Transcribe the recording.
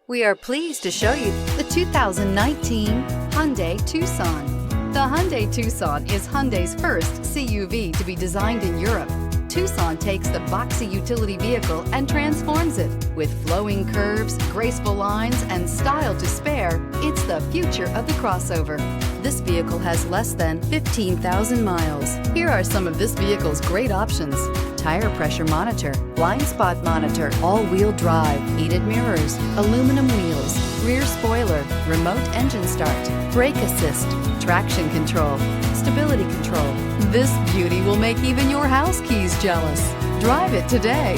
We are pleased to show you the 2019 Hyundai Tucson. The Hyundai Tucson is Hyundai's first CUV to be designed in Europe. Tucson takes the boxy utility vehicle and transforms it. With flowing curves, graceful lines, and style to spare, it's the future of the crossover. This vehicle has less than 15,000 miles. Here are some of this vehicle's great options: tire pressure monitor, blind spot monitor, all-wheel drive, heated mirrors, aluminum wheels, rear spoiler, remote engine start, brake assist, traction control, stability control. This beauty will make even your house keys jealous. Drive it today.